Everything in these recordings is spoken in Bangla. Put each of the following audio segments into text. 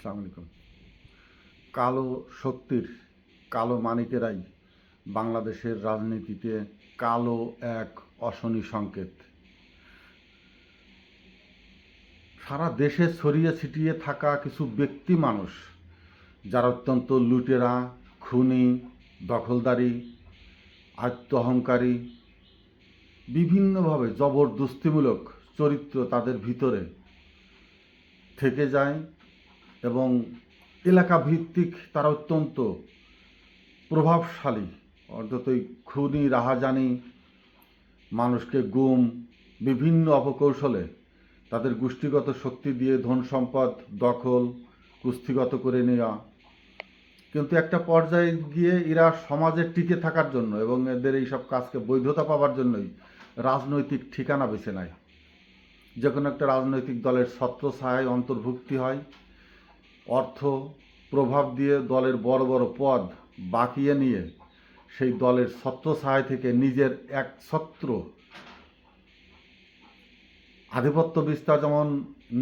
আসসালামু আলাইকুম। কালো শক্তির কালো মানিকেরাই বাংলাদেশের রাজনীতিতে কালো এক অশনি সংকেত। সারা দেশে ছড়িয়ে ছিটিয়ে থাকা কিছু ব্যক্তি মানুষ যারা অত্যন্ত লুটেরা, খুনি, দখলদারি, আত্ম অহংকারী, বিভিন্নভাবে জবরদস্তিমূলক চরিত্র তাদের ভিতরে থেকে যায় এবং এলাকা ভিত্তিক তারা অত্যন্ত প্রভাবশালী, অন্তত খুনি, রাহাজানি, মানুষকে গুম, বিভিন্ন অপকৌশলে তাদের গোষ্ঠীগত শক্তি দিয়ে ধন সম্পদ দখল কুস্থিগত করে নেওয়া। কিন্তু একটা পর্যায়ে গিয়ে এরা সমাজে টিকে থাকার জন্য এবং এদের এইসব কাজকে বৈধতা পাওয়ার জন্যই রাজনৈতিক ঠিকানা বেছে নেয়। যে কোনো একটা রাজনৈতিক দলের ছত্রছায়ায় অন্তর্ভুক্তি হয়, অর্থ প্রভাব দিয়ে দলের বড় বড় পদ বাকিয়ে নিয়ে সেই দলের ছত্রছায়া থেকে নিজের এক ছত্র আধিপত্য বিস্তার যেমন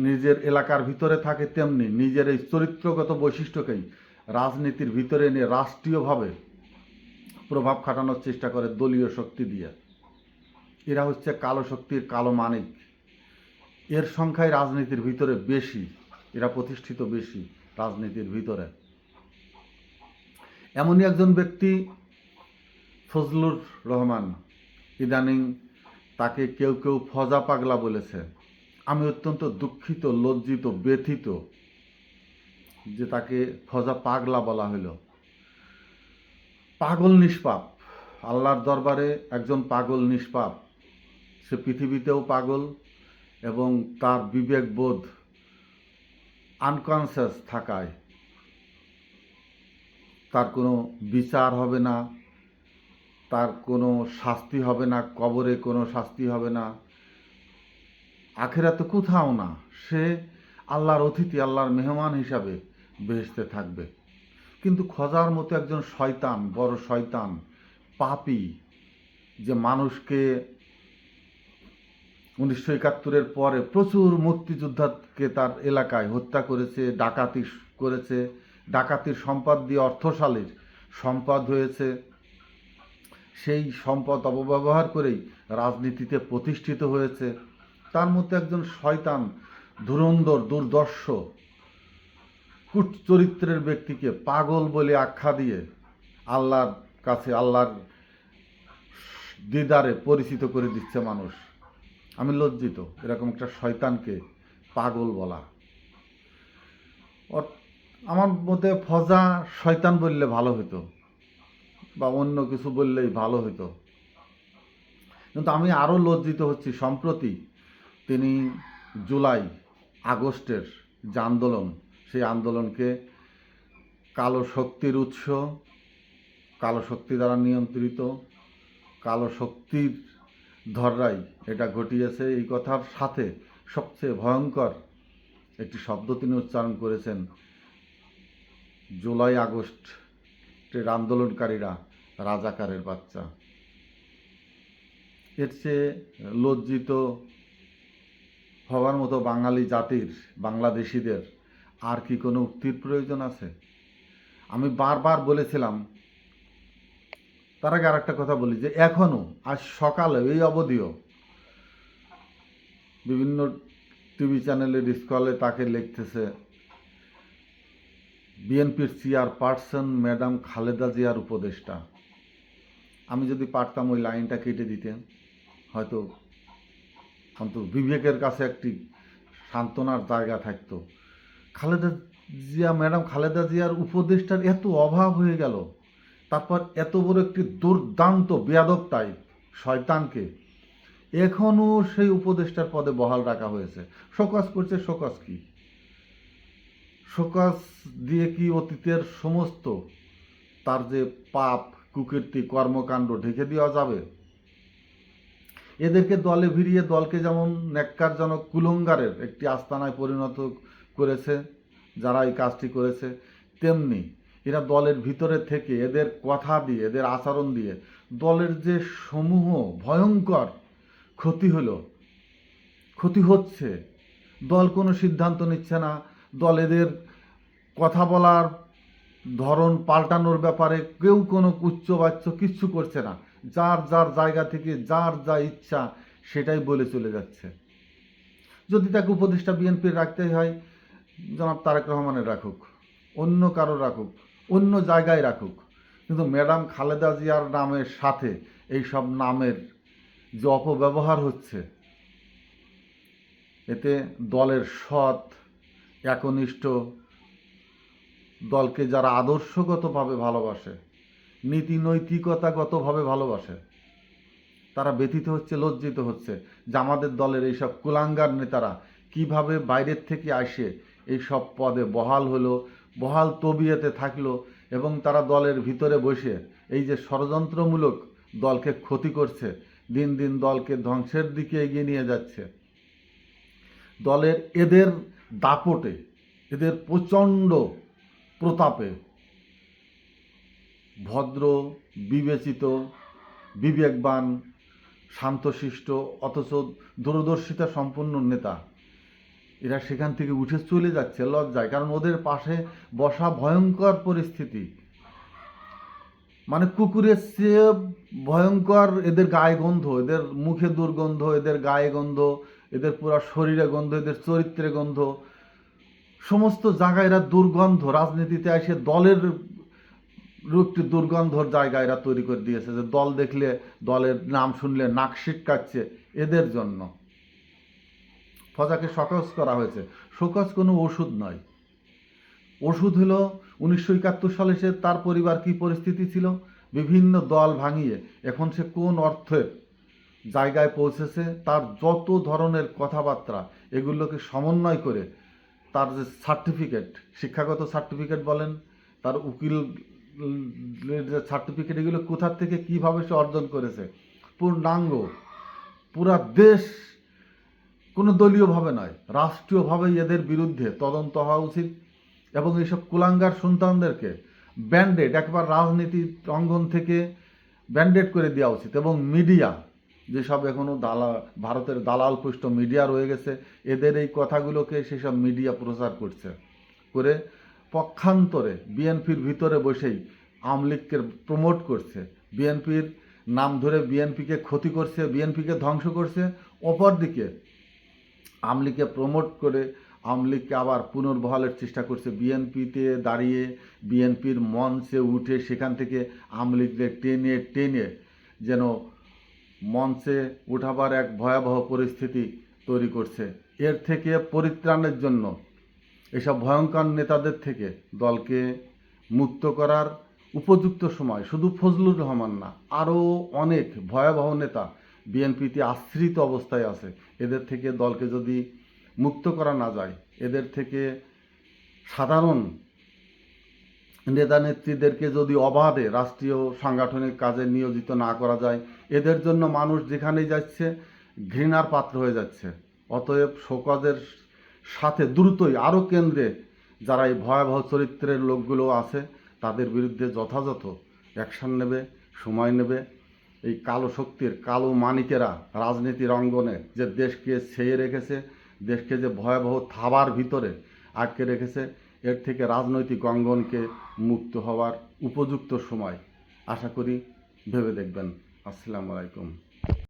নিজের এলাকার ভিতরে থাকে, তেমনি নিজের এই চরিত্রগত বৈশিষ্ট্যকেই রাজনীতির ভিতরে এনে রাষ্ট্রীয়ভাবে প্রভাব খাটানোর চেষ্টা করে দলীয় শক্তি দিয়ে। এরা হচ্ছে কালো শক্তির কালো মানিক। এর সংখ্যায় রাজনীতির ভিতরে বেশি, এরা প্রতিষ্ঠিত বেশি রাজনীতির ভিতরে। এমনই একজন ব্যক্তি ফজলুর রহমান। ইদানিং তাকে কেউ কেউ ফজা পাগলা বলেছে। আমি অত্যন্ত দুঃখিত, লজ্জিত, ব্যথিত যে তাকে ফজা পাগলা বলা হলো। পাগল নিষ্পাপ, আল্লাহর দরবারে একজন পাগল নিষ্পাপ। সে পৃথিবীতেও পাগল এবং তার বিবেকবোধ আনকনসিয়াস থাকায় তার কোনো বিচার হবে না, তার কোনো শাস্তি হবে না, কবরে কোনো শাস্তি হবে না, আখিরাতে কোথাও না। সে আল্লাহর অতিথি, আল্লাহর মেহমান হিসাবে বেহেশতে থাকবে। কিন্তু খোঁজার মতো একজন শয়তান, বড় শয়তান, পাপী, যে মানুষকে 1971-এর পরে প্রচুর মুক্তিযোদ্ধাকে তার এলাকায় হত্যা করেছে, ডাকাতি করেছে, ডাকাতির সম্পদ দিয়ে অর্থশালীর সম্পদ হয়েছে, সেই সম্পদ অপব্যবহার করেই রাজনীতিতে প্রতিষ্ঠিত হয়েছে। তার মধ্যে একজন শয়তান, ধুরন্ধর, দুর্দর্শ, কুট চরিত্রের ব্যক্তিকে পাগল বলে আখ্যা দিয়ে আল্লাহর কাছে, আল্লাহর দিদারে পরিচিত করে দিচ্ছে মানুষ। আমি লজ্জিত এরকম একটা শয়তানকে পাগল বলা। আমার মতে ফজা শয়তান বললে ভালো হতো, বা অন্য কিছু বললেই ভালো হতো। কিন্তু আমি আরও লজ্জিত হচ্ছি, সম্প্রতি তিনি জুলাই আগস্টের যে আন্দোলন, সেই আন্দোলনকে কালো শক্তির উৎস, কালো শক্তি দ্বারা নিয়ন্ত্রিত, কালো শক্তির ধররাই এটা ঘটিয়েছে, এই কথার সাথে সবচেয়ে ভয়ঙ্কর একটি শব্দ তিনি উচ্চারণ করেছেন, জুলাই আগস্টের আন্দোলনকারীরা রাজাকারের বাচ্চা। এর চেয়ে লজ্জিত হওয়ার মতো বাঙালি জাতির, বাংলাদেশিদের আর কি কোনো উক্তির প্রয়োজন আছে? আমি বারবার বলেছিলাম, তার আগে আর একটা কথা বলি, যে এখনও আজ সকালে এই অবধিও বিভিন্ন টিভি চ্যানেলের স্কলে তাকে লিখতেছে বিএনপির চেয়ারপারসন ম্যাডাম খালেদা জিয়ার উপদেষ্টা। আমি যদি পারতাম ওই লাইনটা কেটে দিতে, হয়তো অন্তত বিবেকের কাছে একটি সান্ত্বনার জায়গা থাকতো। খালেদা জিয়া, ম্যাডাম খালেদা জিয়ার উপদেষ্টার এত অভাব হয়ে গেল, তারপর এত বড় একটি দুর্দান্ত বেয়াদব টাইপ শয়তানকে এখনও সেই উপদেষ্টার পদে বহাল রাখা হয়েছে। শোকজ করছে। শোকজ কি? শোকজ দিয়ে কি অতীতের সমস্ত তার যে পাপ, কুকীর্তি, কর্মকাণ্ড ঢেকে দেওয়া যাবে? এদেরকে দলে ভিড়িয়ে দলকে যেমন ন্যাক্কারজনক কুলঙ্গারের একটি আস্তানায় পরিণত করেছে যারা এই কাজটি করেছে, তেমনি এরা দলের ভিতরে থেকে এদের কথা দিয়ে, এদের আচরণ দিয়ে দলের যে সমূহ ভয়ঙ্কর ক্ষতি হচ্ছে। দল কোনো সিদ্ধান্ত নিচ্ছে না, দল এদের কথা বলার ধরন পাল্টানোর ব্যাপারে কেউ কোনো উচ্চবাচ্য কিচ্ছু করছে না। যার যার জায়গা থেকে যার যা ইচ্ছা সেটাই বলে চলে যাচ্ছে। যদি তাকে উপদেষ্টা বিএনপির রাখতেই হয়, জনাব তারেক রহমানের রাখুক, অন্য কারো রাখুক, অন্য জায়গায় রাখুক, কিন্তু ম্যাডাম খালেদা জিয়ার নামের সাথে এই সব নামের যে অপব্যবহার হচ্ছে, এতে দলের সৎ, একনিষ্ঠ, দলকে যারা আদর্শগতভাবে ভালোবাসে, নীতি নৈতিকতাগতভাবে ভালোবাসে, তারা ব্যথিত হচ্ছে, লজ্জিত হচ্ছে যে আমাদের দলের এইসব কুলাঙ্গার নেতারা কিভাবে বাইরের থেকে আসে এই সব পদে বহাল হলো, বহাল তবিয়তে থাকলো, এবং তারা দলের ভিতরে বসে এই যে ষড়যন্ত্রমূলক দলকে ক্ষতি করছে, দিন দিন দলকে ধ্বংসের দিকে এগিয়ে নিয়ে যাচ্ছে। দলের এদের দাপটে, এদের প্রচণ্ড প্রতাপে ভদ্র, বিবেচিত, বিবেকবান, শান্তশিষ্ট অথচ দূরদর্শিতা সম্পন্ন নেতা এরা সেখান থেকে উঠে চলে যাচ্ছে লজ্জায়, কারণ ওদের পাশে বসা ভয়ঙ্কর পরিস্থিতি। মানে কুকুরের চেয়ে ভয়ঙ্কর এদের গায়ে গন্ধ, এদের মুখে দুর্গন্ধ, এদের গায়ে গন্ধ, এদের পুরো শরীরে গন্ধ, এদের চরিত্রে গন্ধ, সমস্ত জায়গায় এরা দুর্গন্ধ। রাজনীতিতে এসে দলের একটি দুর্গন্ধর জায়গা এরা তৈরি করে দিয়েছে, যে দল দেখলে, দলের নাম শুনলে নাক সিটকাচ্ছে এদের জন্য। ফজাকে শোকজ করা হয়েছে। শোকজ কোনো ওষুধ নয়। ওষুধ হলো 1971 সালে সে, তার পরিবার কি পরিস্থিতি ছিল, বিভিন্ন দল ভাঙিয়ে এখন সে কোন অর্থের জায়গায় পৌঁছেছে, তার যত ধরনের কথাবার্তা এগুলোকে সমন্বয় করে তার যে সার্টিফিকেট, শিক্ষাগত সার্টিফিকেট বলেন, তার উকিল যে সার্টিফিকেট, এগুলো কোথার থেকে কিভাবে সে অর্জন করেছে, পূর্ণাঙ্গ, পুরা দেশ, কোনো দলীয়ভাবে নয়, রাষ্ট্রীয়ভাবেই এদের বিরুদ্ধে তদন্ত হওয়া উচিত, এবং এইসব কুলাঙ্গার সন্তানদেরকে ব্যান্ডেড, একবার রাজনীতির অঙ্গন থেকে ব্যান্ডেড করে দেওয়া উচিত। এবং মিডিয়া, যেসব এখনও ভারতের দালাল পুষ্ট মিডিয়া রয়ে গেছে, এদের এই কথাগুলোকে সেসব মিডিয়া প্রচার করছে, করে পক্ষান্তরে বিএনপির ভিতরে বসেই আওয়ামী লীগকে প্রমোট করছে, বিএনপির নাম ধরে বিএনপিকে ক্ষতি করছে, বিএনপিকে ধ্বংস করছে। অপরদিকে আওয়ামী লীগকে প্রমোট করে আওয়ামী লীগকে আবার পুনর্বহালের চেষ্টা করছে, বিএনপিতে দাঁড়িয়ে, বিএনপির মঞ্চে উঠে সেখান থেকে আওয়ামী লীগকে টেনে টেনে যেন মঞ্চে উঠাবার এক ভয়াবহ পরিস্থিতি তৈরি করছে। এর থেকে পরিত্রাণের জন্য, এসব ভয়ঙ্কর নেতাদের থেকে দলকে মুক্ত করার উপযুক্ত সময় শুধু ফজলুর রহমান না, আরও অনেক ভয়াবহ নেতা বিএনপিতে আশ্রিত অবস্থায় আছে। এদের থেকে দলকে যদি মুক্ত করা না যায়, এদের থেকে সাধারণ নেতা নেত্রীদেরকে যদি অবাধে রাষ্ট্রীয় সাংগঠনিক কাজে নিয়োজিত না করা যায়, এদের জন্য মানুষ যেখানেই যাচ্ছে ঘৃণার পাত্র হয়ে যাচ্ছে। অতএব শোকজের সাথে দ্রুতই আরও কেন্দ্রে যারা এই ভয়াবহ চরিত্রের লোকগুলো আছে তাদের বিরুদ্ধে যথাযথ অ্যাকশন নেবে, সময় নেবে। এই কালো শক্তির, কালো মানিকেরা রাজনীতির অঙ্গনে যে দেশকে ছেয়ে রেখেছে, দেশকে যে ভয়াবহ থাবার ভিতরে আটকে রেখেছে, এর থেকে রাজনৈতিক অঙ্গনকে মুক্ত হওয়ার উপযুক্ত সময় আশা করি ভেবে দেখবেন। আসসালামু আলাইকুম।